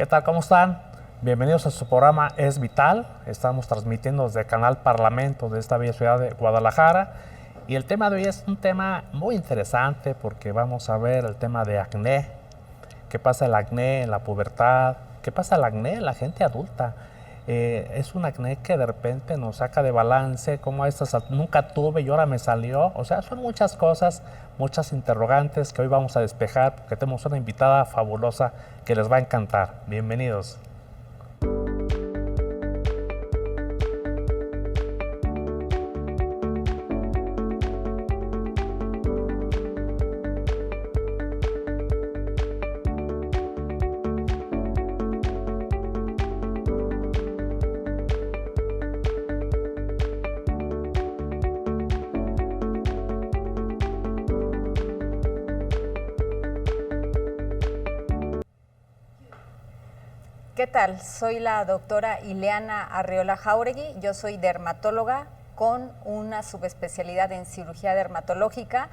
¿Qué tal? ¿Cómo están? Bienvenidos a su programa Es Vital. Estamos transmitiendo desde Canal Parlamento de esta bella ciudad de Guadalajara. Y el tema de hoy es un tema muy interesante porque vamos a ver el tema de acné. ¿Qué pasa el acné en la pubertad? ¿Qué pasa el acné en la gente adulta? Es un acné que de repente nos saca de balance, como estas nunca tuve y ahora me salió. O sea, son muchas cosas, muchas interrogantes que hoy vamos a despejar porque tenemos una invitada fabulosa que les va a encantar. Bienvenidos. ¿Qué tal? Soy la doctora Ileana Arriola Jauregui, yo soy dermatóloga con una subespecialidad en cirugía dermatológica,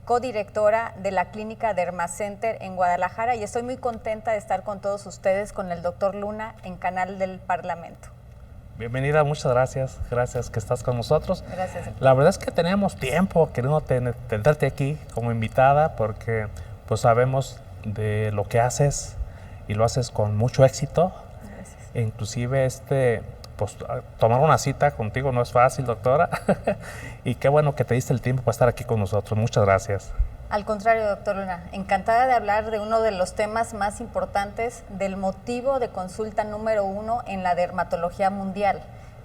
codirectora de la clínica Dermacenter en Guadalajara y estoy muy contenta de estar con todos ustedes con el doctor Luna en Canal del Parlamento. Bienvenida, muchas gracias, gracias que estás con nosotros. Gracias. La verdad es que teníamos tiempo queriendo tenerte aquí como invitada porque pues sabemos de lo que haces y lo haces con mucho éxito. Gracias. E inclusive pues tomar una cita contigo no es fácil, doctora. Y qué bueno que te diste el tiempo para estar aquí con nosotros. Muchas gracias. Al contrario, doctor Luna, encantada de hablar de uno de los temas más importantes, del motivo de consulta número 1 en la dermatología mundial.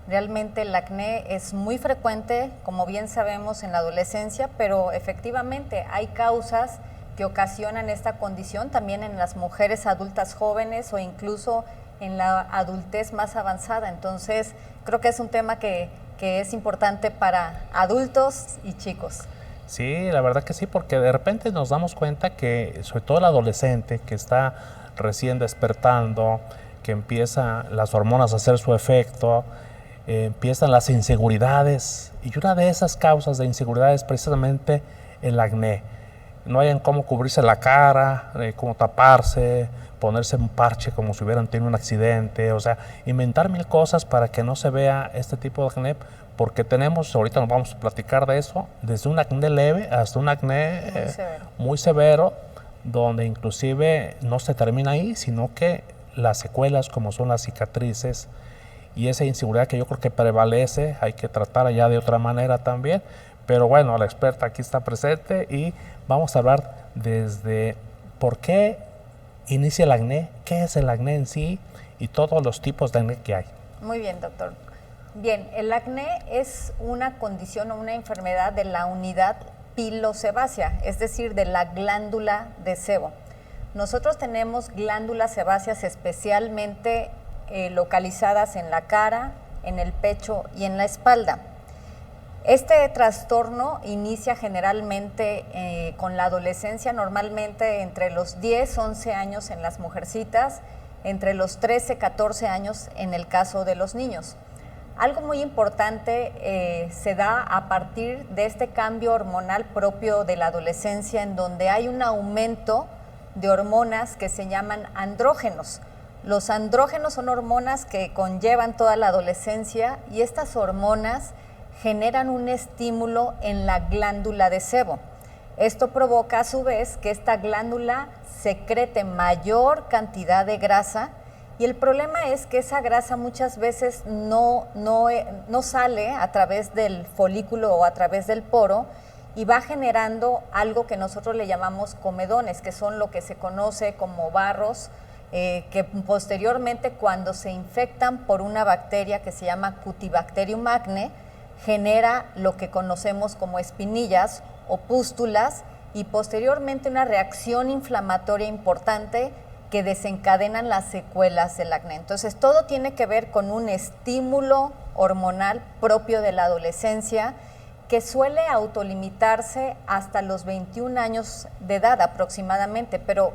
Realmente el acné es muy frecuente, como bien sabemos, en la adolescencia, pero efectivamente hay causas que ocasionan esta condición también en las mujeres adultas jóvenes o incluso en la adultez más avanzada. Entonces, creo que es un tema que es importante para adultos y chicos. Sí, la verdad que sí, porque de repente nos damos cuenta que, sobre todo el adolescente que está recién despertando, que empiezan las hormonas a hacer su efecto, empiezan las inseguridades, y una de esas causas de inseguridad es precisamente el acné. No hayan cómo cubrirse la cara, cómo taparse, ponerse un parche como si hubieran tenido un accidente, o sea, inventar mil cosas para que no se vea este tipo de acné, porque tenemos, ahorita nos vamos a platicar de eso, desde un acné leve hasta un acné muy severo, donde inclusive no se termina ahí, sino que las secuelas como son las cicatrices y esa inseguridad que yo creo que prevalece, hay que tratar ya de otra manera también. Pero bueno, la experta aquí está presente y vamos a hablar desde por qué inicia el acné, qué es el acné en sí y todos los tipos de acné que hay. Muy bien, doctor. Bien, el acné es una condición o una enfermedad de la unidad pilosebácea, es decir, de la glándula de sebo. Nosotros tenemos glándulas sebáceas especialmente localizadas en la cara, en el pecho y en la espalda. Este trastorno inicia generalmente con la adolescencia, normalmente entre los 10, 11 años en las mujercitas, entre los 13, 14 años en el caso de los niños. Algo muy importante se da a partir de este cambio hormonal propio de la adolescencia, en donde hay un aumento de hormonas que se llaman andrógenos. Los andrógenos son hormonas que conllevan toda la adolescencia y estas hormonas generan un estímulo en la glándula de sebo. Esto provoca a su vez que esta glándula secrete mayor cantidad de grasa y el problema es que esa grasa muchas veces no sale a través del folículo o a través del poro y va generando algo que nosotros le llamamos comedones, que son lo que se conoce como barros, que posteriormente cuando se infectan por una bacteria que se llama Cutibacterium acne, genera lo que conocemos como espinillas o pústulas y posteriormente una reacción inflamatoria importante que desencadenan las secuelas del acné. Entonces, todo tiene que ver con un estímulo hormonal propio de la adolescencia que suele autolimitarse hasta los 21 años de edad aproximadamente, pero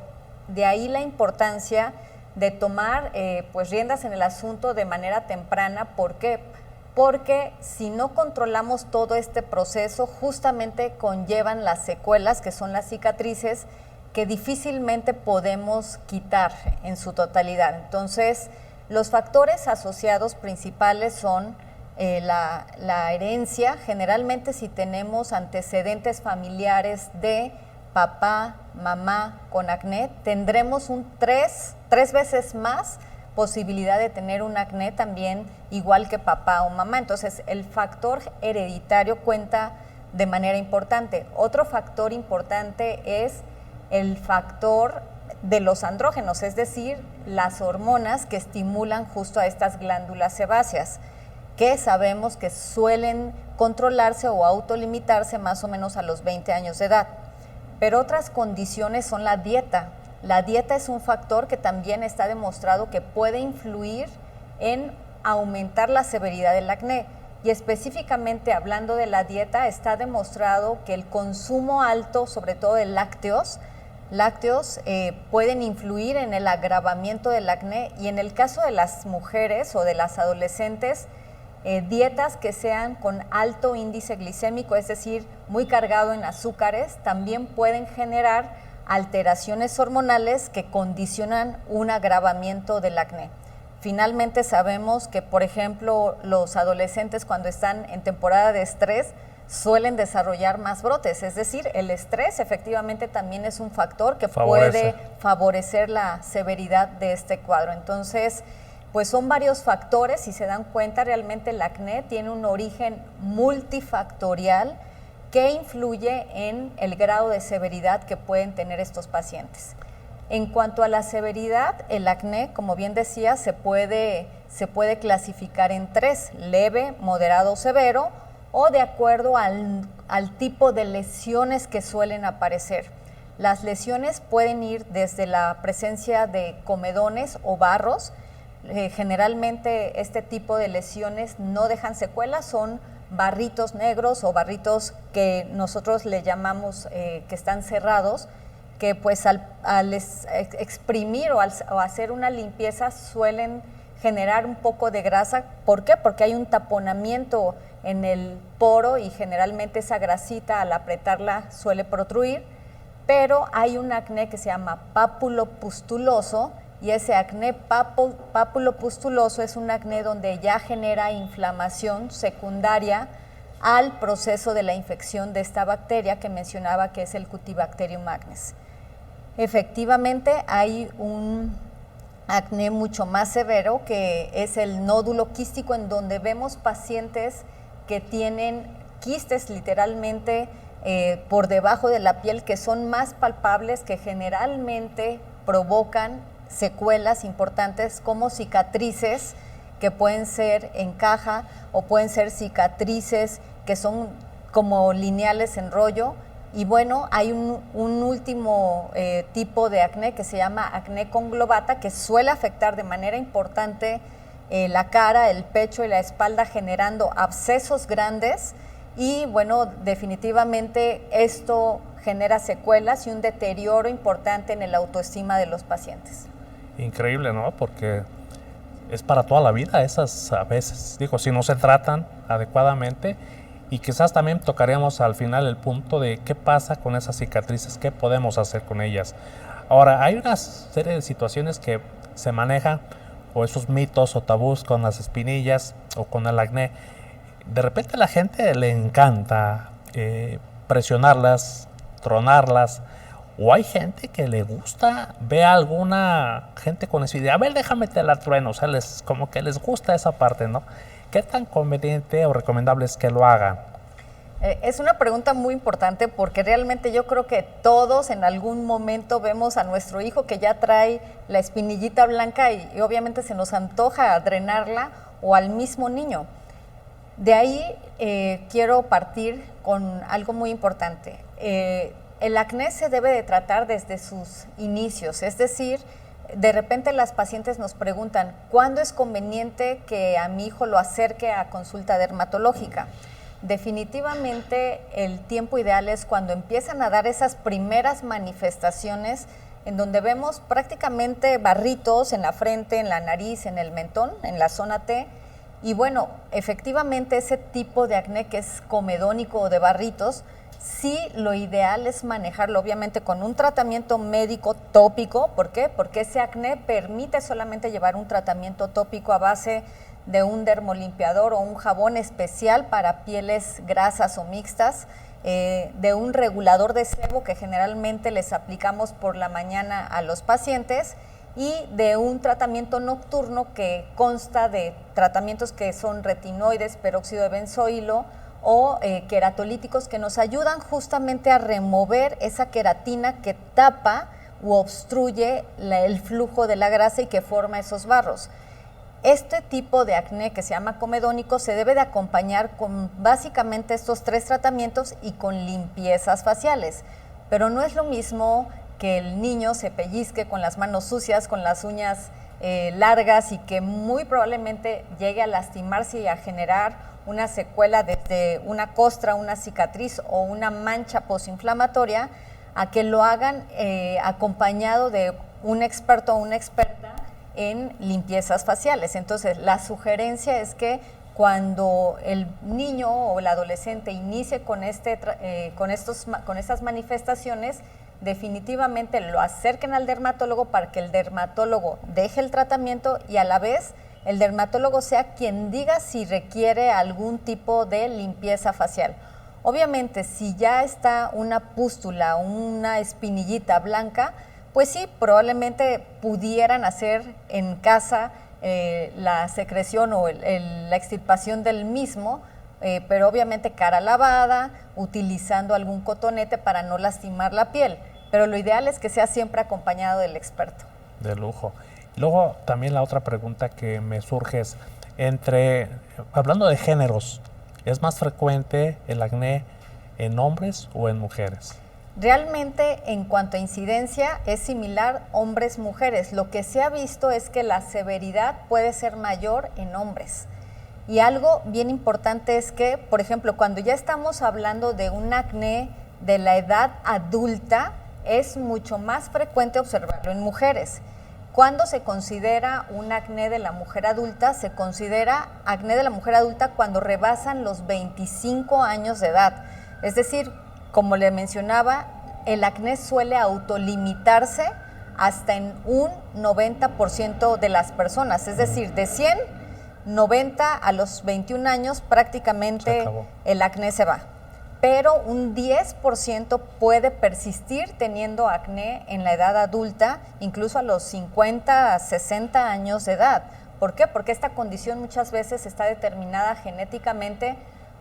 de ahí la importancia de tomar pues riendas en el asunto de manera temprana. ¿Por qué? Porque si no controlamos todo este proceso, justamente conllevan las secuelas, que son las cicatrices, que difícilmente podemos quitar en su totalidad. Entonces, los factores asociados principales son la herencia. Generalmente, si tenemos antecedentes familiares de papá, mamá con acné, tendremos tres veces más posibilidad de tener un acné también igual que papá o mamá. Entonces, el factor hereditario cuenta de manera importante. Otro factor importante es el factor de los andrógenos, es decir, las hormonas que estimulan justo a estas glándulas sebáceas, que sabemos que suelen controlarse o autolimitarse más o menos a los 20 años de edad. Pero otras condiciones son la dieta. La dieta es un factor que también está demostrado que puede influir en aumentar la severidad del acné. Y específicamente hablando de la dieta, está demostrado que el consumo alto, sobre todo de lácteos, pueden influir en el agravamiento del acné, y en el caso de las mujeres o de las adolescentes, dietas que sean con alto índice glicémico, es decir, muy cargado en azúcares, también pueden generar alteraciones hormonales que condicionan un agravamiento del acné. Finalmente sabemos que, por ejemplo, los adolescentes cuando están en temporada de estrés suelen desarrollar más brotes, es decir, el estrés efectivamente también es un factor que puede favorecer la severidad de este cuadro. Entonces, pues son varios factores. Si se dan cuenta, realmente el acné tiene un origen multifactorial que influye en el grado de severidad que pueden tener estos pacientes. En cuanto a la severidad, el acné, como bien decía, se puede clasificar en tres: leve, moderado, severo, o de acuerdo al tipo de lesiones que suelen aparecer. Las lesiones pueden ir desde la presencia de comedones o barros. Generalmente este tipo de lesiones no dejan secuelas, son barritos negros o barritos que nosotros le llamamos que están cerrados, que pues al exprimir o hacer una limpieza suelen generar un poco de grasa. ¿Por qué? Porque hay un taponamiento en el poro y generalmente esa grasita al apretarla suele protruir, pero hay un acné que se llama pápulo-pustuloso, y ese acné pápulo-pustuloso es un acné donde ya genera inflamación secundaria al proceso de la infección de esta bacteria que mencionaba, que es el Cutibacterium acnes. Efectivamente, hay un acné mucho más severo, que es el nódulo quístico, en donde vemos pacientes que tienen quistes literalmente por debajo de la piel, que son más palpables, que generalmente provocan secuelas importantes como cicatrices que pueden ser en caja o pueden ser cicatrices que son como lineales en rollo. Y bueno, hay un último tipo de acné que se llama acné conglobata, que suele afectar de manera importante la cara, el pecho y la espalda, generando abscesos grandes, y bueno, definitivamente esto genera secuelas y un deterioro importante en el autoestima de los pacientes. Increíble, ¿no? Porque es para toda la vida esas, a veces, digo, si no se tratan adecuadamente. Y quizás también tocaríamos al final el punto de qué pasa con esas cicatrices, qué podemos hacer con ellas. Ahora, hay una serie de situaciones que se manejan, o esos mitos o tabús con las espinillas o con el acné. De repente a la gente le encanta presionarlas, tronarlas, o hay gente que le gusta, ve a alguna gente con espinilla, a ver, déjame te la trueno, o sea, como que les gusta esa parte, ¿no? ¿Qué tan conveniente o recomendable es que lo hagan? Es una pregunta muy importante, porque realmente yo creo que todos en algún momento vemos a nuestro hijo que ya trae la espinillita blanca y obviamente se nos antoja drenarla, o al mismo niño. De ahí quiero partir con algo muy importante. El acné se debe de tratar desde sus inicios, es decir, de repente las pacientes nos preguntan, ¿cuándo es conveniente que a mi hijo lo acerque a consulta dermatológica? Definitivamente el tiempo ideal es cuando empiezan a dar esas primeras manifestaciones, en donde vemos prácticamente barritos en la frente, en la nariz, en el mentón, en la zona T. Y bueno, efectivamente ese tipo de acné que es comedónico o de barritos Sí, lo ideal es manejarlo obviamente con un tratamiento médico tópico. ¿Por qué? Porque ese acné permite solamente llevar un tratamiento tópico a base de un dermolimpiador o un jabón especial para pieles grasas o mixtas, de un regulador de sebo que generalmente les aplicamos por la mañana a los pacientes, y de un tratamiento nocturno que consta de tratamientos que son retinoides, peróxido de benzoilo o queratolíticos, que nos ayudan justamente a remover esa queratina que tapa u obstruye el flujo de la grasa y que forma esos barros. Este tipo de acné, que se llama comedónico, se debe de acompañar con básicamente estos 3 tratamientos y con limpiezas faciales. Pero no es lo mismo que el niño se pellizque con las manos sucias, con las uñas largas, y que muy probablemente llegue a lastimarse y a generar una secuela desde una costra, una cicatriz o una mancha posinflamatoria, a que lo hagan acompañado de un experto o una experta en limpiezas faciales. Entonces, la sugerencia es que cuando el niño o el adolescente inicie con estas manifestaciones, definitivamente lo acerquen al dermatólogo para que el dermatólogo deje el tratamiento y a la vez el dermatólogo sea quien diga si requiere algún tipo de limpieza facial. Obviamente, si ya está una pústula, una espinillita blanca, pues sí, probablemente pudieran hacer en casa la secreción o la extirpación del mismo, pero obviamente cara lavada, utilizando algún cotonete para no lastimar la piel. Pero lo ideal es que sea siempre acompañado del experto. De lujo. Luego también la otra pregunta que me surge es, hablando de géneros, ¿es más frecuente el acné en hombres o en mujeres? Realmente, en cuanto a incidencia, es similar hombres-mujeres. Lo que se ha visto es que la severidad puede ser mayor en hombres. Y algo bien importante es que, por ejemplo, cuando ya estamos hablando de un acné de la edad adulta, es mucho más frecuente observarlo en mujeres. Cuando se considera un acné de la mujer adulta, se considera acné de la mujer adulta cuando rebasan los 25 años de edad. Es decir, como le mencionaba, el acné suele autolimitarse hasta en un 90% de las personas. Es decir, de 100, 90 a los 21 años prácticamente el acné se va. Pero un 10% puede persistir teniendo acné en la edad adulta, incluso a los 50, 60 años de edad. ¿Por qué? Porque esta condición muchas veces está determinada genéticamente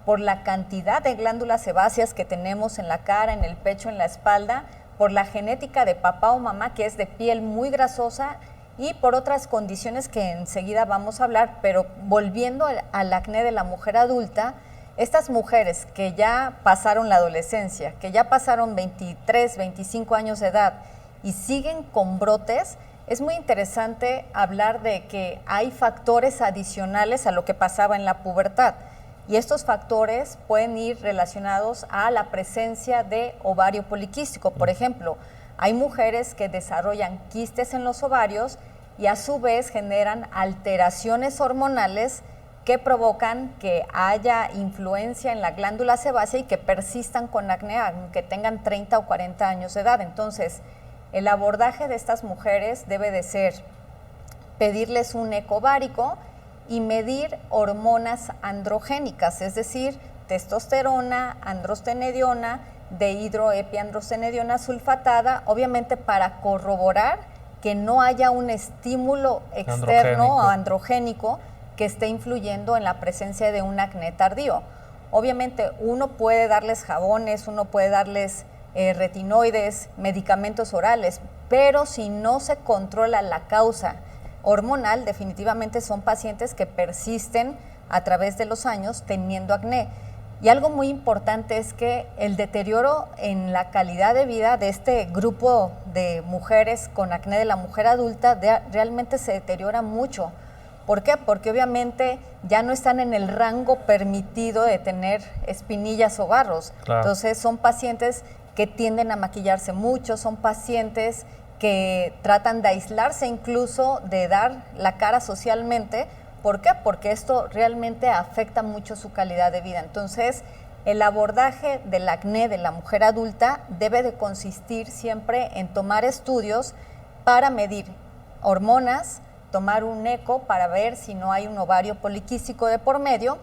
por la cantidad de glándulas sebáceas que tenemos en la cara, en el pecho, en la espalda, por la genética de papá o mamá, que es de piel muy grasosa, y por otras condiciones que enseguida vamos a hablar. Pero volviendo al acné de la mujer adulta, estas mujeres que ya pasaron la adolescencia, que ya pasaron 23, 25 años de edad y siguen con brotes, es muy interesante hablar de que hay factores adicionales a lo que pasaba en la pubertad. Y estos factores pueden ir relacionados a la presencia de ovario poliquístico. Por ejemplo, hay mujeres que desarrollan quistes en los ovarios y a su vez generan alteraciones hormonales que provocan que haya influencia en la glándula sebácea y que persistan con acné aunque tengan 30 o 40 años de edad. Entonces, el abordaje de estas mujeres debe de ser pedirles un eco ovárico y medir hormonas androgénicas, es decir, testosterona, androstenediona, dehidroepiandrostenediona sulfatada, obviamente para corroborar que no haya un estímulo externo o androgénico que esté influyendo en la presencia de un acné tardío. Obviamente uno puede darles jabones, uno puede darles retinoides, medicamentos orales, pero si no se controla la causa hormonal, definitivamente son pacientes que persisten a través de los años teniendo acné. Y algo muy importante es que el deterioro en la calidad de vida de este grupo de mujeres con acné de la mujer adulta realmente se deteriora mucho. ¿Por qué? Porque obviamente ya no están en el rango permitido de tener espinillas o barros. Claro. Entonces son pacientes que tienden a maquillarse mucho, son pacientes que tratan de aislarse, incluso de dar la cara socialmente. ¿Por qué? Porque esto realmente afecta mucho su calidad de vida. Entonces, El abordaje del acné de la mujer adulta debe de consistir siempre en tomar estudios para medir hormonas, tomar un eco para ver si no hay un ovario poliquístico de por medio,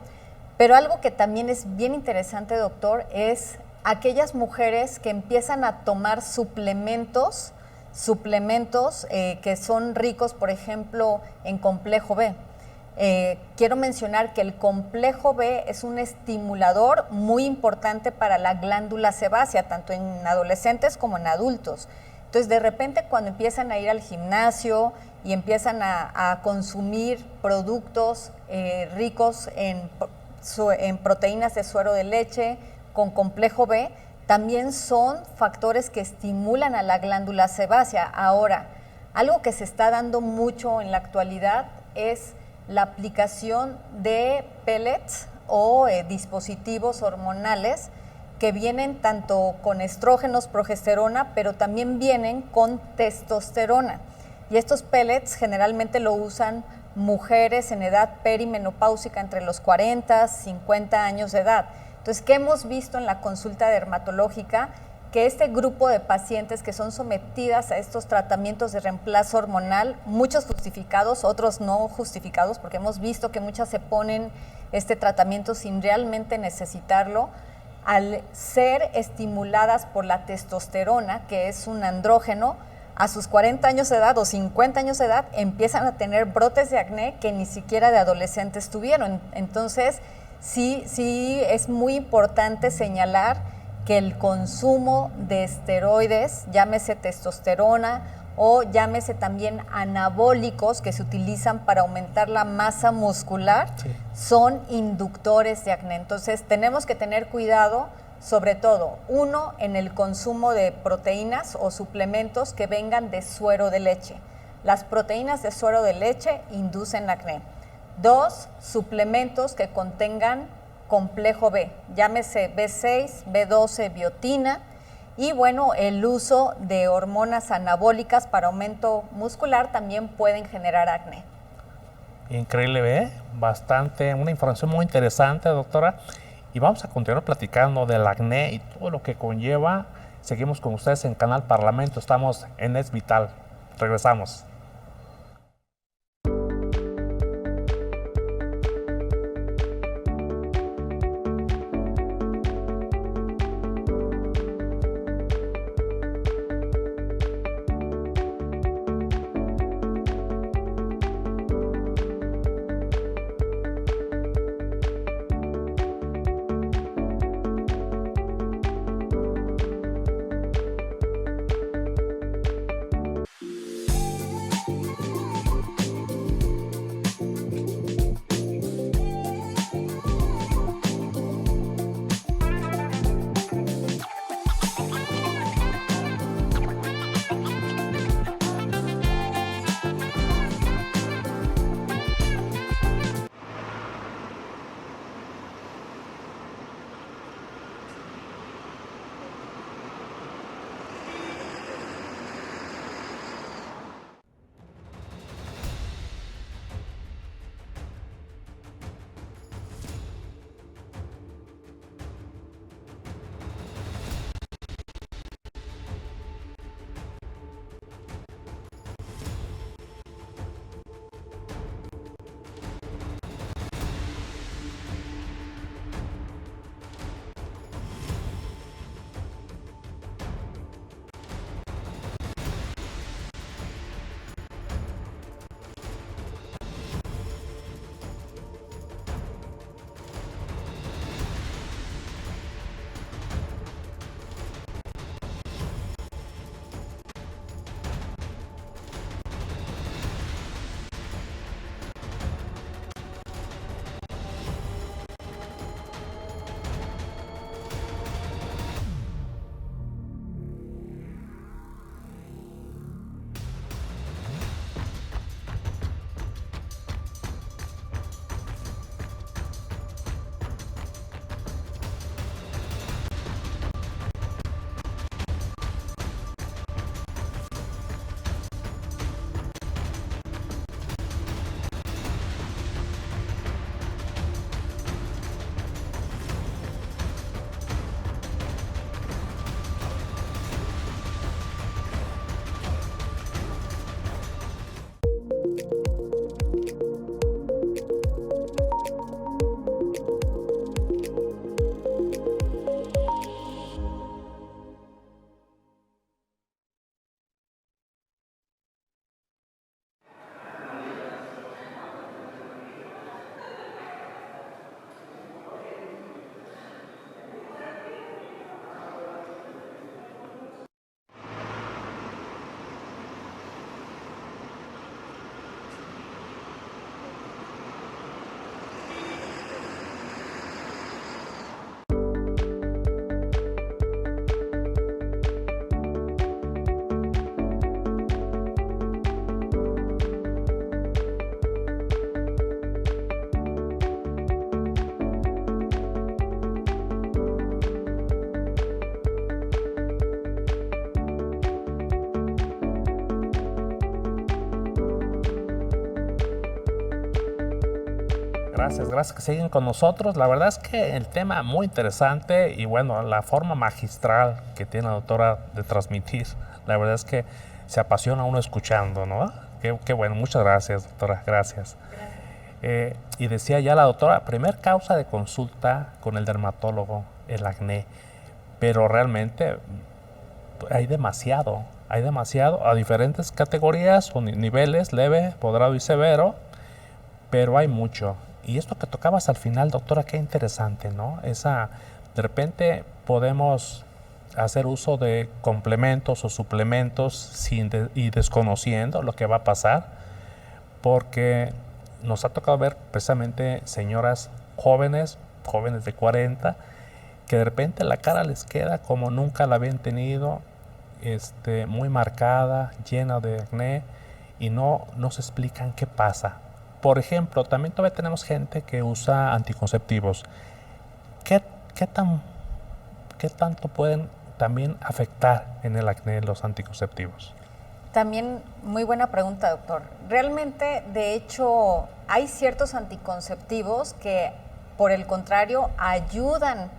pero algo que también es bien interesante, doctor, es aquellas mujeres que empiezan a tomar suplementos que son ricos, por ejemplo, en complejo B. Quiero mencionar que el complejo B es un estimulador muy importante para la glándula sebácea, tanto en adolescentes como en adultos. Entonces, de repente, cuando empiezan a ir al gimnasio y empiezan a consumir productos ricos en proteínas de suero de leche con complejo B, también son factores que estimulan a la glándula sebácea. Ahora, algo que se está dando mucho en la actualidad es la aplicación de pellets o dispositivos hormonales que vienen tanto con estrógenos, progesterona, pero también vienen con testosterona. Y estos pellets generalmente lo usan mujeres en edad perimenopáusica entre los 40 y 50 años de edad. Entonces, ¿qué hemos visto en la consulta dermatológica? Que este grupo de pacientes que son sometidas a estos tratamientos de reemplazo hormonal, muchos justificados, otros no justificados, porque hemos visto que muchas se ponen este tratamiento sin realmente necesitarlo, al ser estimuladas por la testosterona, que es un andrógeno, a sus 40 años de edad o 50 años de edad empiezan a tener brotes de acné que ni siquiera de adolescentes tuvieron. Entonces, sí es muy importante señalar que el consumo de esteroides, llámese testosterona o llámese también anabólicos que se utilizan para aumentar la masa muscular, sí, son inductores de acné. Entonces tenemos que tener cuidado, sobre todo, uno, en el consumo de proteínas o suplementos que vengan de suero de leche. Las proteínas de suero de leche inducen acné. Dos, suplementos que contengan complejo B, llámese B6, B12, biotina, y bueno, el uso de hormonas anabólicas para aumento muscular también pueden generar acné. Increíble, una información muy interesante, doctora, y vamos a continuar platicando del acné y todo lo que conlleva. Seguimos con ustedes en Canal Parlamento, estamos en Es Vital, regresamos. Gracias que siguen con nosotros. La verdad es que el tema muy interesante y bueno, la forma magistral que tiene la doctora de transmitir, la verdad es que se apasiona uno escuchando, ¿no? Qué bueno, muchas gracias, doctora, gracias. Y decía ya la doctora, primer causa de consulta con el dermatólogo, el acné, pero realmente hay demasiado a diferentes categorías o niveles, leve, moderado y severo, pero hay mucho. Y esto que tocabas al final, doctora, qué interesante, ¿no? De repente podemos hacer uso de complementos o suplementos y desconociendo lo que va a pasar, porque nos ha tocado ver precisamente señoras jóvenes de 40, que de repente la cara les queda como nunca la habían tenido, muy marcada, llena de acné, y no se explican qué pasa. Por ejemplo, también todavía tenemos gente que usa anticonceptivos. ¿Qué tanto pueden también afectar en el acné los anticonceptivos? También muy buena pregunta, doctor. Realmente, de hecho, hay ciertos anticonceptivos que, por el contrario, ayudan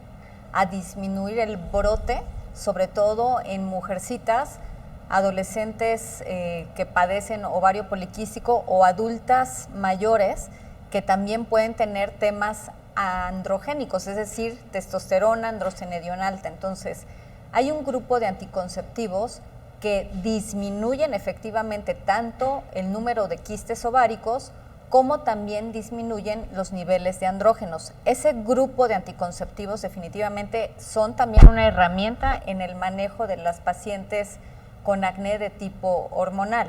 a disminuir el brote, sobre todo en mujercitas, adolescentes que padecen ovario poliquístico o adultas mayores que también pueden tener temas androgénicos, es decir, testosterona, androstenediona alta. Entonces, hay un grupo de anticonceptivos que disminuyen efectivamente tanto el número de quistes ováricos como también disminuyen los niveles de andrógenos. Ese grupo de anticonceptivos definitivamente son también una herramienta en el manejo de las pacientes con acné de tipo hormonal.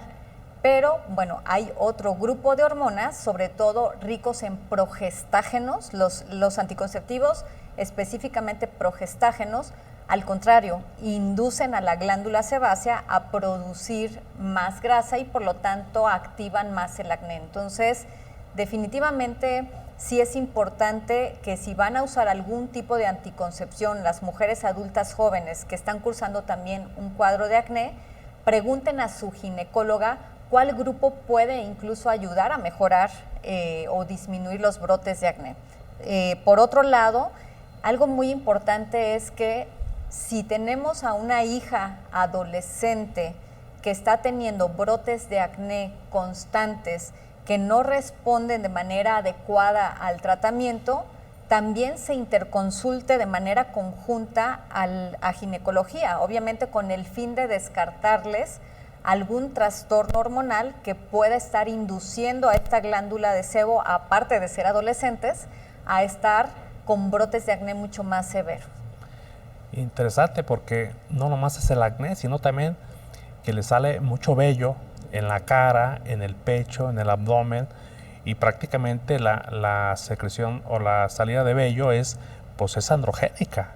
Pero, bueno, hay otro grupo de hormonas, sobre todo ricos en progestágenos, los anticonceptivos, específicamente progestágenos, al contrario, inducen a la glándula sebácea a producir más grasa y por lo tanto activan más el acné. Entonces, definitivamente sí es importante que si van a usar algún tipo de anticoncepción, las mujeres adultas jóvenes que están cursando también un cuadro de acné, pregunten a su ginecóloga cuál grupo puede incluso ayudar a mejorar o disminuir los brotes de acné. Por otro lado, algo muy importante es que si tenemos a una hija adolescente que está teniendo brotes de acné constantes que no responden de manera adecuada al tratamiento, también se interconsulte de manera conjunta a ginecología, obviamente con el fin de descartarles algún trastorno hormonal que pueda estar induciendo a esta glándula de sebo, aparte de ser adolescentes, a estar con brotes de acné mucho más severos. Interesante, porque no nomás es el acné, sino también que le sale mucho vello en la cara, en el pecho, en el abdomen, y prácticamente la secreción o la salida de vello es androgénica.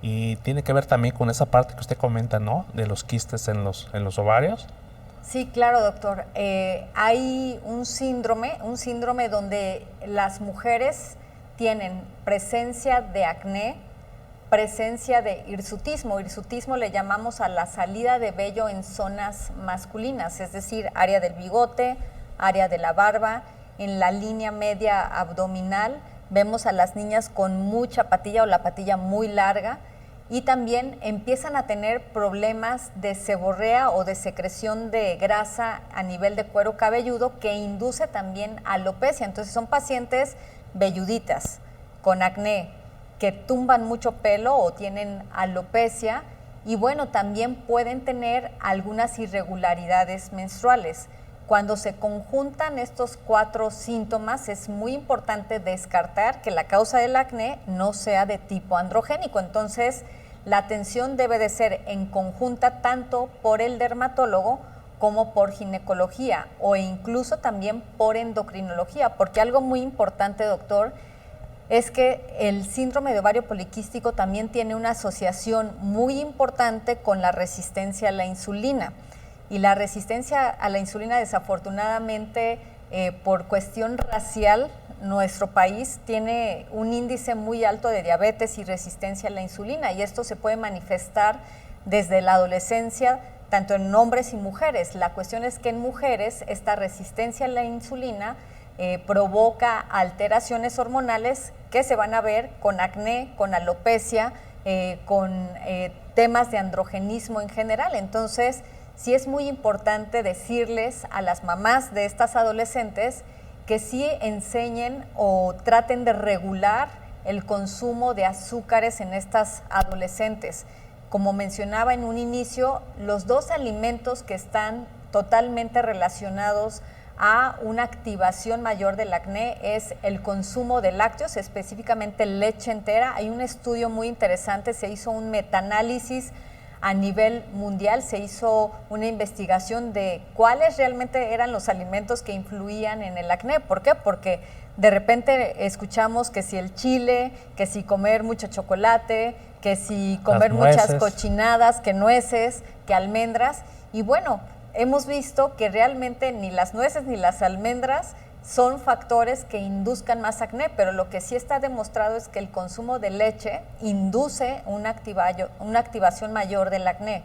Y tiene que ver también con esa parte que usted comenta, ¿no? De los quistes en los ovarios. Sí, claro, doctor. Hay un síndrome donde las mujeres tienen presencia de acné, presencia de hirsutismo. Hirsutismo le llamamos a la salida de vello en zonas masculinas, es decir, área del bigote, área de la barba, en la línea media abdominal. Vemos a las niñas con mucha patilla o la patilla muy larga, y también empiezan a tener problemas de seborrea o de secreción de grasa a nivel de cuero cabelludo que induce también alopecia. Entonces son pacientes velluditas con acné que tumban mucho pelo o tienen alopecia, y bueno, también pueden tener algunas irregularidades menstruales. Cuando se conjuntan estos 4 síntomas, es muy importante descartar que la causa del acné no sea de tipo androgénico. Entonces, la atención debe de ser en conjunta tanto por el dermatólogo como por ginecología o incluso también por endocrinología, porque algo muy importante, doctor, es que el síndrome de ovario poliquístico también tiene una asociación muy importante con la resistencia a la insulina. Y la resistencia a la insulina, desafortunadamente, por cuestión racial, nuestro país tiene un índice muy alto de diabetes y resistencia a la insulina, y esto se puede manifestar desde la adolescencia, tanto en hombres y mujeres. La cuestión es que en mujeres esta resistencia a la insulina provoca alteraciones hormonales que se van a ver con acné, con alopecia, con temas de androgenismo en general. Entonces, sí es muy importante decirles a las mamás de estas adolescentes que sí enseñen o traten de regular el consumo de azúcares en estas adolescentes. Como mencionaba en un inicio, los dos alimentos que están totalmente relacionados a una activación mayor del acné es el consumo de lácteos, específicamente leche entera. Hay un estudio muy interesante, se hizo un metaanálisis a nivel mundial, se hizo una investigación de cuáles realmente eran los alimentos que influían en el acné. ¿Por qué? Porque de repente escuchamos que si el chile, que si comer mucho chocolate, que si comer muchas cochinadas, que nueces, que almendras. Y bueno, hemos visto que realmente ni las nueces ni las almendras son factores que induzcan más acné, pero lo que sí está demostrado es que el consumo de leche induce una activación mayor del acné.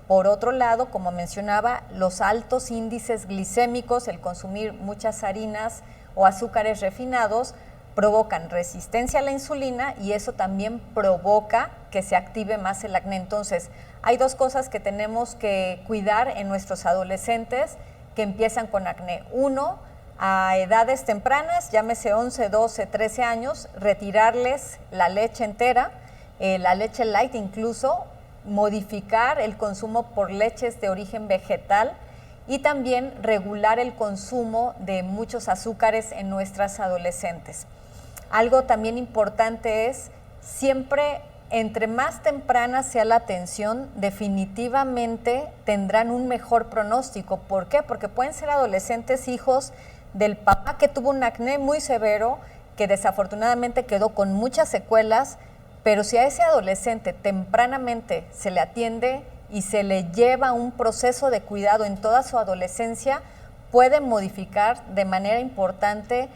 Por otro lado, como mencionaba, los altos índices glicémicos, el consumir muchas harinas o azúcares refinados, provocan resistencia a la insulina y eso también provoca que se active más el acné. Entonces, hay dos cosas que tenemos que cuidar en nuestros adolescentes que empiezan con acné. Uno, a edades tempranas, llámese 11, 12, 13 años, retirarles la leche entera, la leche light, incluso modificar el consumo por leches de origen vegetal y también regular el consumo de muchos azúcares en nuestras adolescentes. Algo también importante es siempre, entre más temprana sea la atención, definitivamente tendrán un mejor pronóstico. ¿Por qué? Porque pueden ser adolescentes hijos del papá que tuvo un acné muy severo, que desafortunadamente quedó con muchas secuelas, pero si a ese adolescente tempranamente se le atiende y se le lleva un proceso de cuidado en toda su adolescencia, puede modificar de manera importante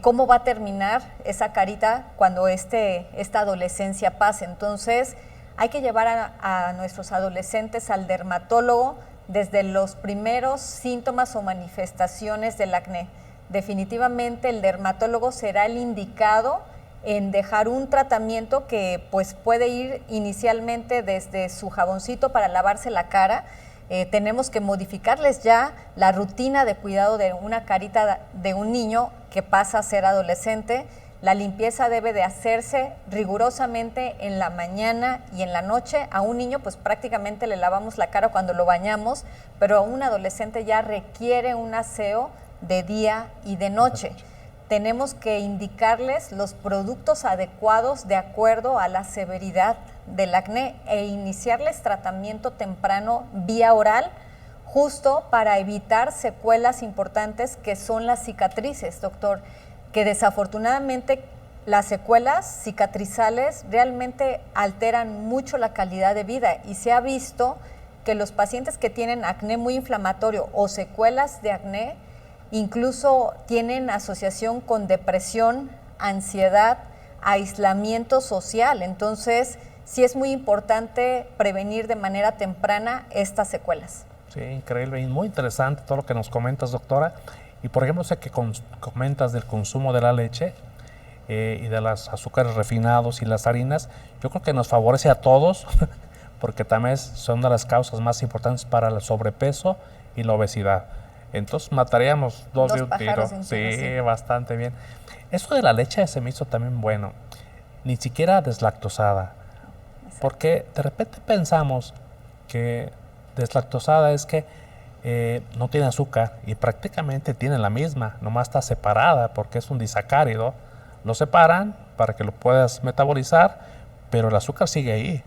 cómo va a terminar esa carita cuando esta adolescencia pase. Entonces, hay que llevar a nuestros adolescentes al dermatólogo desde los primeros síntomas o manifestaciones del acné. Definitivamente el dermatólogo será el indicado en dejar un tratamiento que pues puede ir inicialmente desde su jaboncito para lavarse la cara. Tenemos que modificarles ya la rutina de cuidado de una carita de un niño que pasa a ser adolescente. La limpieza debe de hacerse rigurosamente en la mañana y en la noche. A un niño pues prácticamente le lavamos la cara cuando lo bañamos, pero a un adolescente ya requiere un aseo de día y de noche. Tenemos que indicarles los productos adecuados de acuerdo a la severidad del acné e iniciarles tratamiento temprano vía oral, justo para evitar secuelas importantes que son las cicatrices, doctor, que desafortunadamente las secuelas cicatrizales realmente alteran mucho la calidad de vida y se ha visto que los pacientes que tienen acné muy inflamatorio o secuelas de acné incluso tienen asociación con depresión, ansiedad, aislamiento social. Entonces, sí es muy importante prevenir de manera temprana estas secuelas. Sí, increíble y muy interesante todo lo que nos comentas, doctora. Y por ejemplo, sé que comentas del consumo de la leche y de los azúcares refinados y las harinas. Yo creo que nos favorece a todos porque también son de las causas más importantes para el sobrepeso y la obesidad. Entonces mataríamos dos de un tiro. Sí, bastante bien. Eso de la leche se me hizo también bueno. Ni siquiera deslactosada. Exacto. Porque de repente pensamos que deslactosada es que no tiene azúcar y prácticamente tiene la misma, nomás está separada porque es un disacárido. Lo separan para que lo puedas metabolizar, pero el azúcar sigue ahí.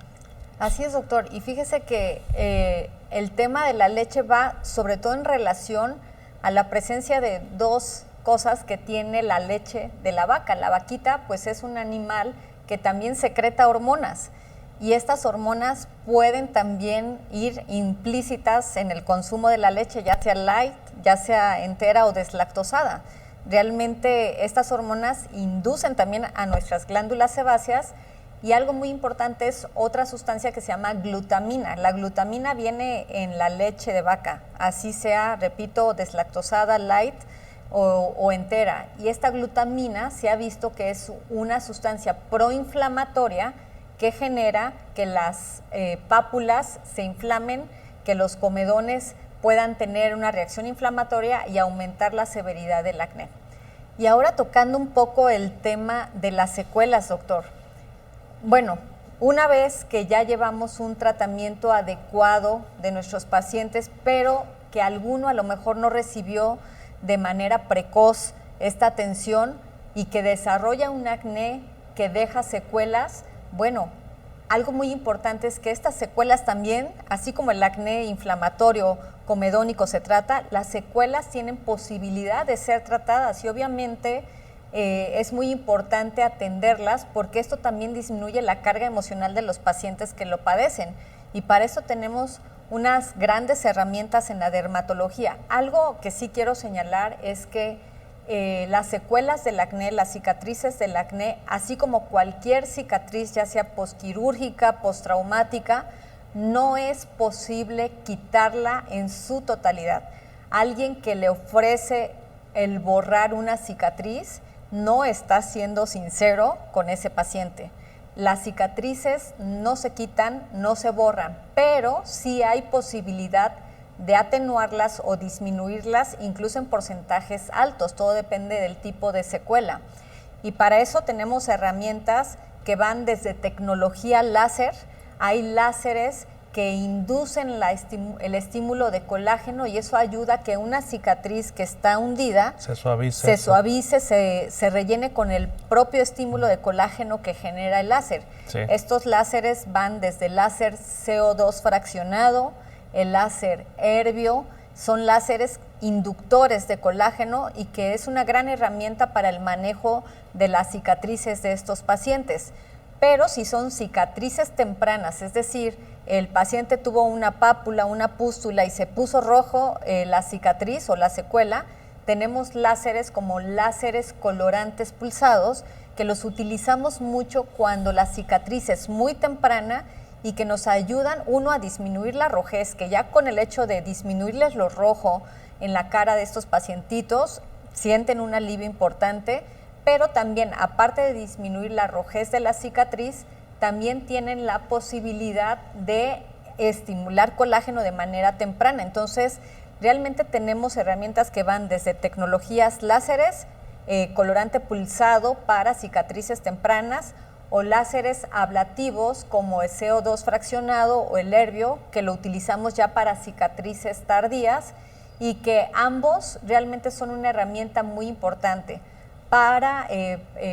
Así es, doctor. Y fíjese que el tema de la leche va sobre todo en relación a la presencia de dos cosas que tiene la leche de la vaca. La vaquita pues es un animal que también secreta hormonas y estas hormonas pueden también ir implícitas en el consumo de la leche, ya sea light, ya sea entera o deslactosada. Realmente estas hormonas inducen también a nuestras glándulas sebáceas. Y algo muy importante es otra sustancia que se llama glutamina. La glutamina viene en la leche de vaca, así sea, repito, deslactosada, light. o entera. Y esta glutamina se ha visto que es una sustancia proinflamatoria que genera que las pápulas se inflamen, que los comedones puedan tener una reacción inflamatoria y aumentar la severidad del acné. Y ahora tocando un poco el tema de las secuelas, doctor. Bueno, una vez que ya llevamos un tratamiento adecuado de nuestros pacientes, pero que alguno a lo mejor no recibió de manera precoz esta atención y que desarrolla un acné que deja secuelas, bueno, algo muy importante es que estas secuelas también, así como el acné inflamatorio comedónico se trata, las secuelas tienen posibilidad de ser tratadas y obviamente es muy importante atenderlas porque esto también disminuye la carga emocional de los pacientes que lo padecen y para eso tenemos unas grandes herramientas en la dermatología. Algo que sí quiero señalar es que las secuelas del acné, las cicatrices del acné, así como cualquier cicatriz, ya sea postquirúrgica, postraumática, no es posible quitarla en su totalidad. Alguien que le ofrece el borrar una cicatriz no está siendo sincero con ese paciente. Las cicatrices no se quitan, no se borran, pero sí hay posibilidad de atenuarlas o disminuirlas, incluso en porcentajes altos, todo depende del tipo de secuela. Y para eso tenemos herramientas que van desde tecnología láser, hay láseres que inducen el estímulo de colágeno y eso ayuda a que una cicatriz que está hundida se suavice, se rellene con el propio estímulo de colágeno que genera el láser. Sí. Estos láseres van desde el láser CO2 fraccionado, el láser Herbio, son láseres inductores de colágeno y que es una gran herramienta para el manejo de las cicatrices de estos pacientes. Pero si son cicatrices tempranas, es decir, el paciente tuvo una pápula, una pústula y se puso rojo la cicatriz o la secuela, tenemos láseres como láseres colorantes pulsados que los utilizamos mucho cuando la cicatriz es muy temprana y que nos ayudan, uno, a disminuir la rojez, que ya con el hecho de disminuirles lo rojo en la cara de estos pacientitos, sienten un alivio importante, pero también, aparte de disminuir la rojez de la cicatriz, también tienen la posibilidad de estimular colágeno de manera temprana. Entonces, realmente tenemos herramientas que van desde tecnologías láseres, colorante pulsado para cicatrices tempranas, o láseres ablativos como el CO2 fraccionado o el Herbio, que lo utilizamos ya para cicatrices tardías y que ambos realmente son una herramienta muy importante. Para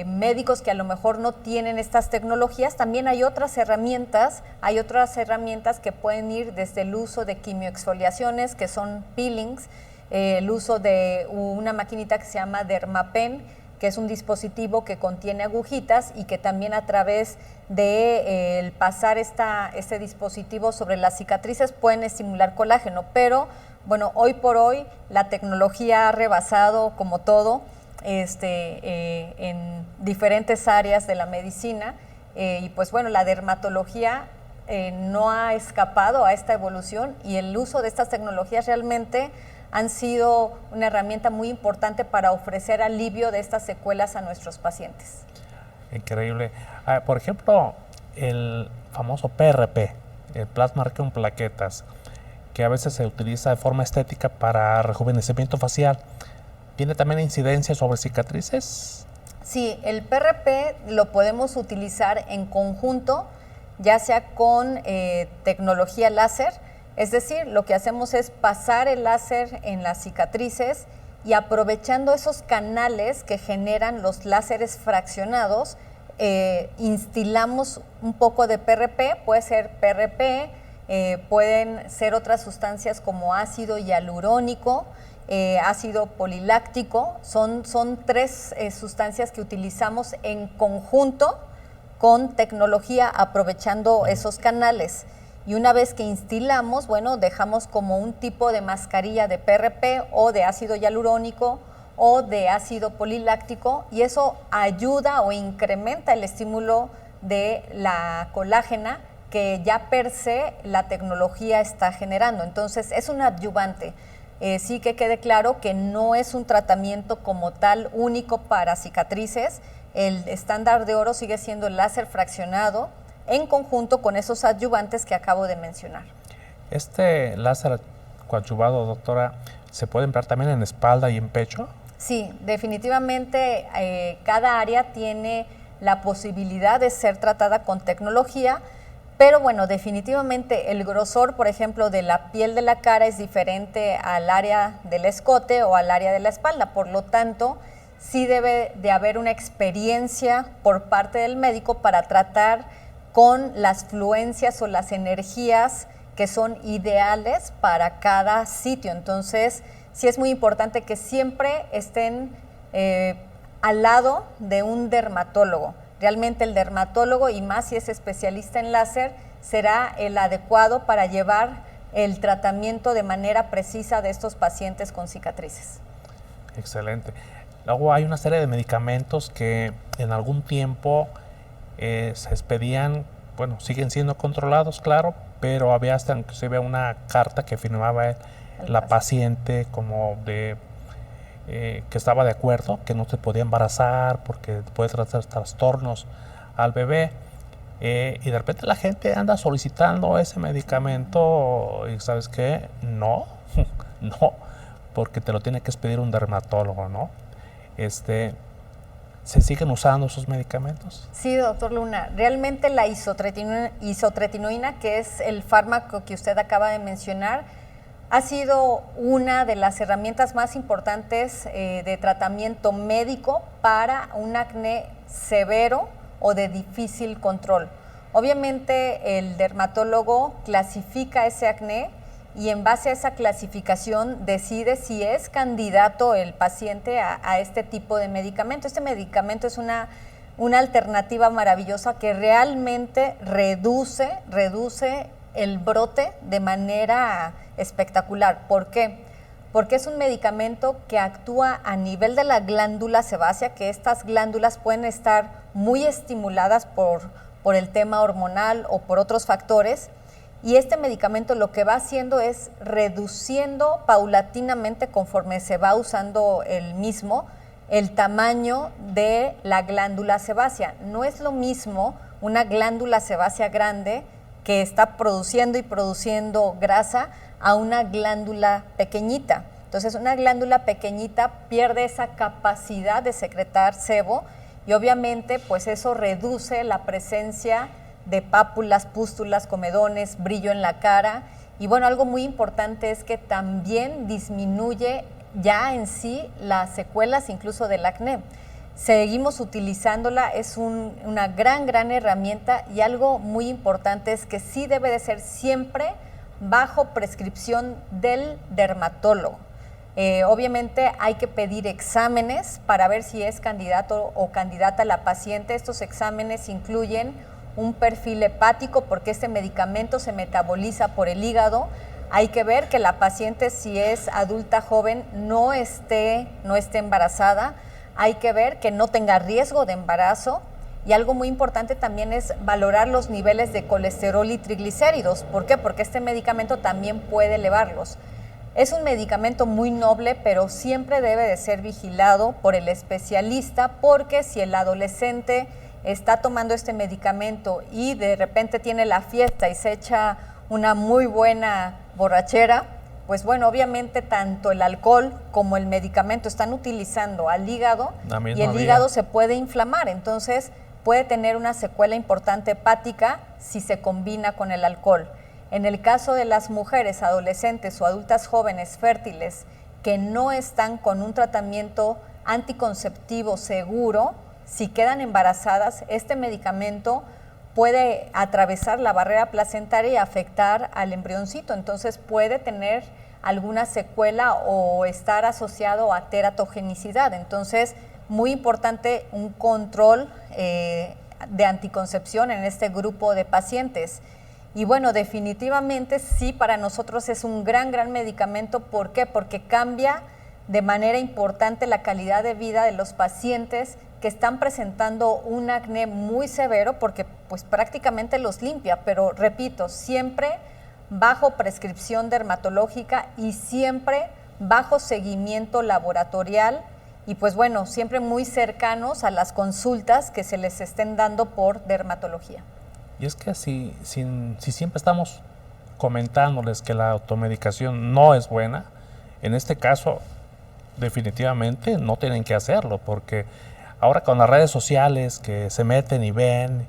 médicos que a lo mejor no tienen estas tecnologías, también hay otras herramientas que pueden ir desde el uso de quimioexfoliaciones, que son peelings, el uso de una maquinita que se llama Dermapen, que es un dispositivo que contiene agujitas y que también a través de pasar este dispositivo sobre las cicatrices pueden estimular colágeno. Pero bueno, hoy por hoy la tecnología ha rebasado como todo en diferentes áreas de la medicina y pues bueno, la dermatología no ha escapado a esta evolución y el uso de estas tecnologías realmente han sido una herramienta muy importante para ofrecer alivio de estas secuelas a nuestros pacientes. Increíble. Por ejemplo, el famoso PRP, el plasma rico en plaquetas, que a veces se utiliza de forma estética para rejuvenecimiento facial, ¿tiene también incidencia sobre cicatrices? Sí, el PRP lo podemos utilizar en conjunto, ya sea con tecnología láser. Es decir, lo que hacemos es pasar el láser en las cicatrices y aprovechando esos canales que generan los láseres fraccionados, instilamos un poco de PRP, puede ser PRP, pueden ser otras sustancias como ácido hialurónico, ácido poliláctico, son tres sustancias que utilizamos en conjunto con tecnología aprovechando esos canales. Y una vez que instilamos, bueno, dejamos como un tipo de mascarilla de PRP o de ácido hialurónico o de ácido poliláctico y eso ayuda o incrementa el estímulo de la colágena que ya per se la tecnología está generando. Entonces es un adyuvante. sí que quede claro que no es un tratamiento como tal único para cicatrices. El estándar de oro sigue siendo el láser fraccionado en conjunto con esos adyuvantes que acabo de mencionar. ¿Este láser coadyuvado, doctora, se puede emplear también en espalda y en pecho? Sí, definitivamente cada área tiene la posibilidad de ser tratada con tecnología, pero bueno, definitivamente el grosor, por ejemplo, de la piel de la cara es diferente al área del escote o al área de la espalda, por lo tanto, sí debe de haber una experiencia por parte del médico para tratar con las fluencias o las energías que son ideales para cada sitio. Entonces, sí es muy importante que siempre estén al lado de un dermatólogo. Realmente el dermatólogo, y más si es especialista en láser, será el adecuado para llevar el tratamiento de manera precisa de estos pacientes con cicatrices. Excelente. Luego hay una serie de medicamentos que en algún tiempo se expedían, bueno, siguen siendo controlados, claro, pero había hasta inclusive una carta que firmaba la paciente como de que estaba de acuerdo, que no se podía embarazar porque puede traer trastornos al bebé. Y de repente la gente anda solicitando ese medicamento y ¿sabes qué? No, no, porque te lo tiene que expedir un dermatólogo, ¿no? ¿Se siguen usando esos medicamentos? Sí, doctor Luna. Realmente la isotretinoína, que es el fármaco que usted acaba de mencionar, ha sido una de las herramientas más importantes de tratamiento médico para un acné severo o de difícil control. Obviamente el dermatólogo clasifica ese acné y en base a esa clasificación decide si es candidato el paciente a este tipo de medicamento. Este medicamento es una alternativa maravillosa que realmente reduce el brote de manera espectacular. ¿Por qué? Porque es un medicamento que actúa a nivel de la glándula sebácea, que estas glándulas pueden estar muy estimuladas por el tema hormonal o por otros factores, y este medicamento lo que va haciendo es reduciendo paulatinamente, conforme se va usando el mismo, el tamaño de la glándula sebácea. No es lo mismo una glándula sebácea grande que está produciendo y produciendo grasa a una glándula pequeñita. Entonces, una glándula pequeñita pierde esa capacidad de secretar sebo y obviamente pues eso reduce la presencia de pápulas, pústulas, comedones, brillo en la cara. Y bueno, algo muy importante es que también disminuye ya en sí las secuelas incluso del acné. Seguimos utilizándola, es una gran herramienta, y algo muy importante es que sí debe de ser siempre bajo prescripción del dermatólogo. Obviamente hay que pedir exámenes para ver si es candidato o candidata la paciente. Estos exámenes incluyen un perfil hepático, porque este medicamento se metaboliza por el hígado. Hay que ver que la paciente, si es adulta joven, no esté embarazada. Hay que ver que no tenga riesgo de embarazo, y algo muy importante también es valorar los niveles de colesterol y triglicéridos. ¿Por qué? Porque este medicamento también puede elevarlos. Es un medicamento muy noble, pero siempre debe de ser vigilado por el especialista, porque si el adolescente está tomando este medicamento y de repente tiene la fiesta y se echa una muy buena borrachera, pues bueno, obviamente tanto el alcohol como el medicamento están utilizando al hígado y el hígado se puede inflamar, entonces puede tener una secuela importante hepática si se combina con el alcohol. En el caso de las mujeres, adolescentes o adultas jóvenes fértiles que no están con un tratamiento anticonceptivo seguro, si quedan embarazadas, este medicamento puede atravesar la barrera placentaria y afectar al embrioncito, entonces puede tener alguna secuela o estar asociado a teratogenicidad. Entonces, muy importante un control de anticoncepción en este grupo de pacientes. Y bueno, definitivamente sí, para nosotros es un gran medicamento. ¿Por qué? Porque cambia de manera importante la calidad de vida de los pacientes que están presentando un acné muy severo, porque pues prácticamente los limpia, pero repito, siempre bajo prescripción dermatológica y siempre bajo seguimiento laboratorial y pues bueno, siempre muy cercanos a las consultas que se les estén dando por dermatología. Y es que si siempre estamos comentándoles que la automedicación no es buena, en este caso definitivamente no tienen que hacerlo, porque ahora con las redes sociales que se meten y ven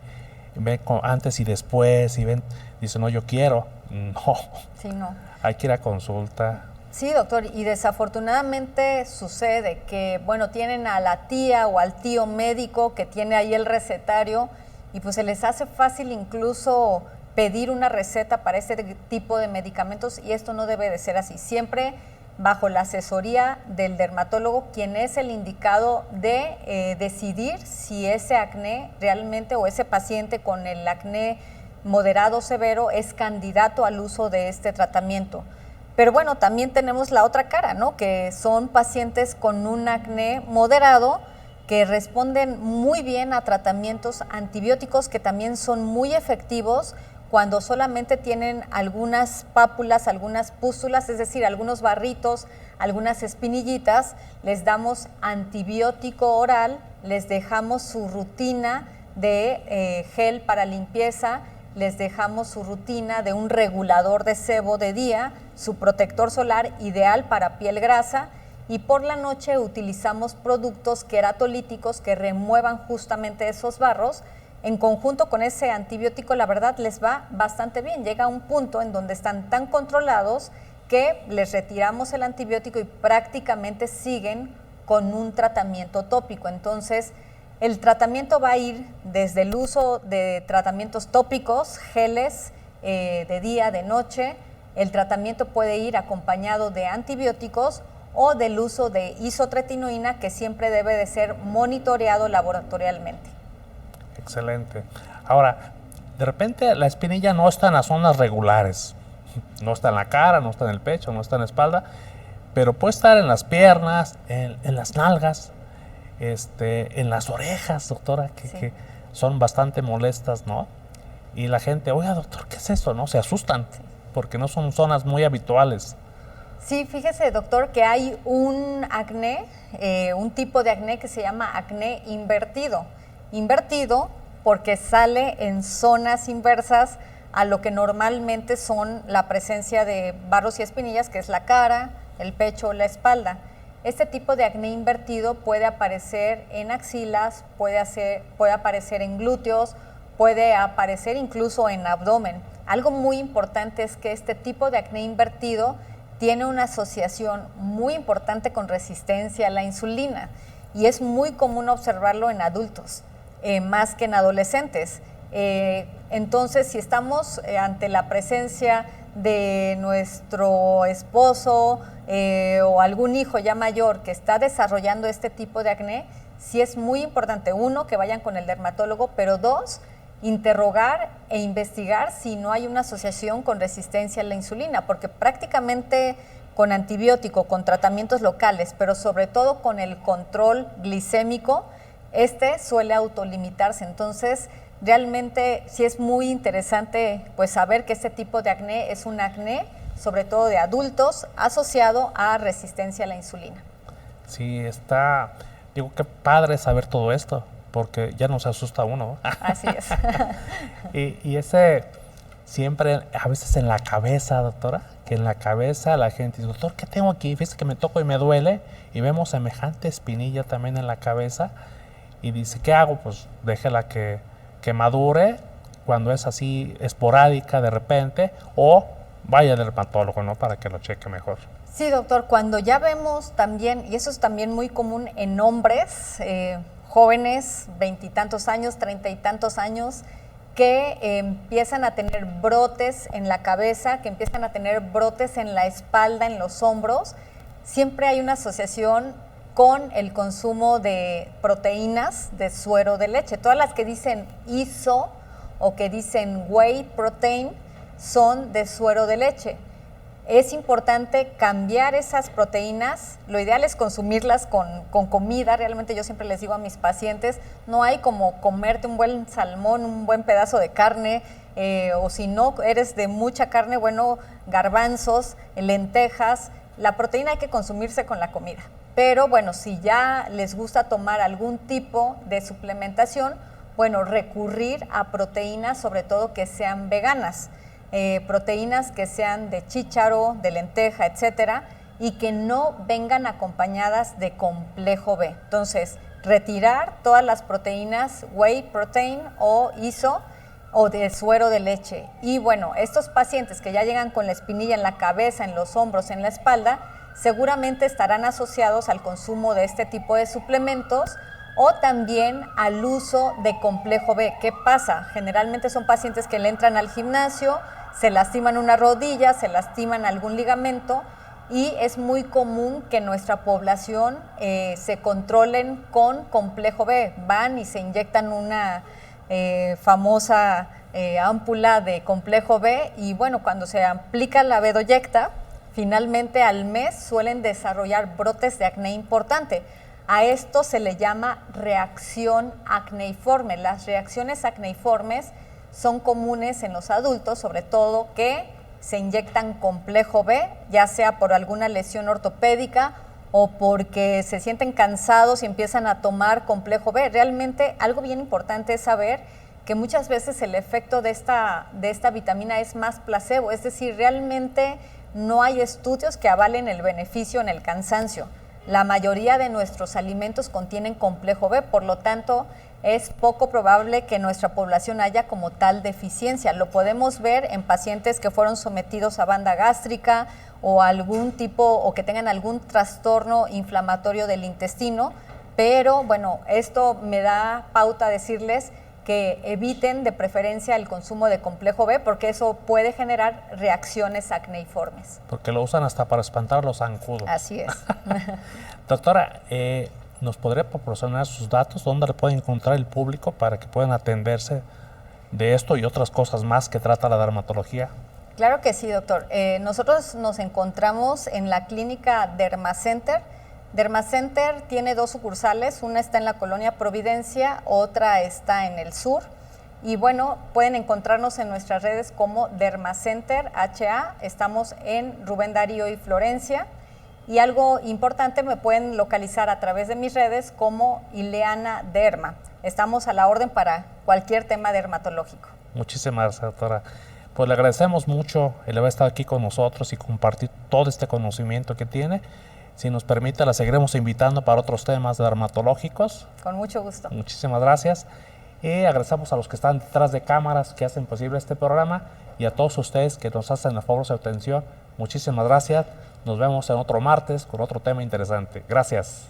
antes y después y ven, dicen, no, yo quiero, no, sí, no. Hay que ir a consulta. Sí, doctor, y desafortunadamente sucede que, bueno, tienen a la tía o al tío médico que tiene ahí el recetario y pues se les hace fácil incluso pedir una receta para este tipo de medicamentos y esto no debe de ser así. Siempre bajo la asesoría del dermatólogo, quien es el indicado de decidir si ese acné realmente o ese paciente con el acné moderado o severo es candidato al uso de este tratamiento. Pero bueno, también tenemos la otra cara, ¿no? Que son pacientes con un acné moderado que responden muy bien a tratamientos antibióticos que también son muy efectivos cuando solamente tienen algunas pápulas, algunas pústulas, es decir, algunos barritos, algunas espinillitas, les damos antibiótico oral, les dejamos su rutina de gel para limpieza, les dejamos su rutina de un regulador de sebo de día, su protector solar ideal para piel grasa y por la noche utilizamos productos queratolíticos que remuevan justamente esos barros. En conjunto con ese antibiótico, la verdad, les va bastante bien. Llega a un punto en donde están tan controlados que les retiramos el antibiótico y prácticamente siguen con un tratamiento tópico. Entonces, el tratamiento va a ir desde el uso de tratamientos tópicos, geles de día, de noche. El tratamiento puede ir acompañado de antibióticos o del uso de isotretinoína, que siempre debe de ser monitoreado laboratorialmente. Excelente. Ahora, de repente la espinilla no está en las zonas regulares, no está en la cara, no está en el pecho, no está en la espalda, pero puede estar en las piernas, en las nalgas, en las orejas, doctora, que son bastante molestas, ¿no? Y la gente, oiga, doctor, ¿qué es eso? ¿No? Se asustan, porque no son zonas muy habituales. Sí, fíjese, doctor, que hay un acné, un tipo de acné que se llama acné invertido. Invertido porque sale en zonas inversas a lo que normalmente son la presencia de barros y espinillas, que es la cara, el pecho o la espalda. Este tipo de acné invertido puede aparecer en axilas, puede aparecer en glúteos, puede aparecer incluso en abdomen. Algo muy importante es que este tipo de acné invertido tiene una asociación muy importante con resistencia a la insulina y es muy común observarlo en adultos, más que en adolescentes. Entonces, si estamos ante la presencia de nuestro esposo o algún hijo ya mayor que está desarrollando este tipo de acné, sí es muy importante, uno, que vayan con el dermatólogo, pero dos, interrogar e investigar si no hay una asociación con resistencia a la insulina, porque prácticamente con antibiótico, con tratamientos locales, pero sobre todo con el control glicémico, suele autolimitarse. Entonces, realmente sí es muy interesante pues saber que este tipo de acné es un acné, sobre todo de adultos, asociado a resistencia a la insulina. Sí, digo, qué padre saber todo esto, porque ya no se asusta uno. Así es. y ese siempre, a veces en la cabeza, doctora, que en la cabeza la gente dice, doctor, ¿qué tengo aquí? Fíjese que me toco y me duele, y vemos semejante espinilla también en la cabeza, y dice, ¿qué hago? Pues déjela que madure, cuando es así esporádica de repente, o vaya al dermatólogo, ¿no? Para que lo cheque mejor. Sí, doctor, cuando ya vemos también, y eso es también muy común en hombres, jóvenes, 20 y tantos años, 30 y tantos años, que empiezan a tener brotes en la cabeza, que empiezan a tener brotes en la espalda, en los hombros, siempre hay una asociación con el consumo de proteínas de suero de leche. Todas las que dicen ISO o que dicen whey protein son de suero de leche. Es importante cambiar esas proteínas, lo ideal es consumirlas con comida. Realmente yo siempre les digo a mis pacientes, no hay como comerte un buen salmón, un buen pedazo de carne, o si no eres de mucha carne, bueno, garbanzos, lentejas, La proteína hay que consumirse con la comida, pero bueno, si ya les gusta tomar algún tipo de suplementación, bueno, recurrir a proteínas, sobre todo que sean veganas, proteínas que sean de chícharo, de lenteja, etcétera, y que no vengan acompañadas de complejo B. Entonces, retirar todas las proteínas whey protein o iso o de suero de leche. Y bueno, estos pacientes que ya llegan con la espinilla en la cabeza, en los hombros, en la espalda, seguramente estarán asociados al consumo de este tipo de suplementos o también al uso de complejo B. ¿Qué pasa? Generalmente son pacientes que le entran al gimnasio, se lastiman una rodilla, se lastiman algún ligamento y es muy común que nuestra población se controlen con complejo B. Van y se inyectan una famosa ámpula de complejo B y bueno, cuando se aplica la bedoyecta, finalmente al mes suelen desarrollar brotes de acné importante. A esto se le llama reacción acneiforme. Las reacciones acneiformes son comunes en los adultos, sobre todo que se inyectan complejo B, ya sea por alguna lesión ortopédica o porque se sienten cansados y empiezan a tomar complejo B. Realmente algo bien importante es saber que muchas veces el efecto de esta vitamina es más placebo, es decir, realmente no hay estudios que avalen el beneficio en el cansancio. La mayoría de nuestros alimentos contienen complejo B, por lo tanto, es poco probable que nuestra población haya como tal deficiencia. Lo podemos ver en pacientes que fueron sometidos a banda gástrica o algún tipo o que tengan algún trastorno inflamatorio del intestino, pero bueno, esto me da pauta a decirles que eviten de preferencia el consumo de complejo B porque eso puede generar reacciones acneiformes. Porque lo usan hasta para espantar los zancudos. Así es. Doctora, ¿nos podría proporcionar sus datos? ¿Dónde le puede encontrar el público para que puedan atenderse de esto y otras cosas más que trata la dermatología? Claro que sí, doctor. Nosotros nos encontramos en la clínica Dermacenter. Dermacenter tiene 2 sucursales, una está en la colonia Providencia, otra está en el sur. Y bueno, pueden encontrarnos en nuestras redes como Dermacenter HA, estamos en Rubén Darío y Florencia. Y algo importante, me pueden localizar a través de mis redes como Ileana Derma. Estamos a la orden para cualquier tema dermatológico. Muchísimas gracias, doctora. Pues le agradecemos mucho el haber estado aquí con nosotros y compartir todo este conocimiento que tiene. Si nos permite, la seguiremos invitando para otros temas dermatológicos. Con mucho gusto. Muchísimas gracias. Y agradecemos a los que están detrás de cámaras que hacen posible este programa y a todos ustedes que nos hacen el favor de su atención. Muchísimas gracias. Nos vemos en otro martes con otro tema interesante. Gracias.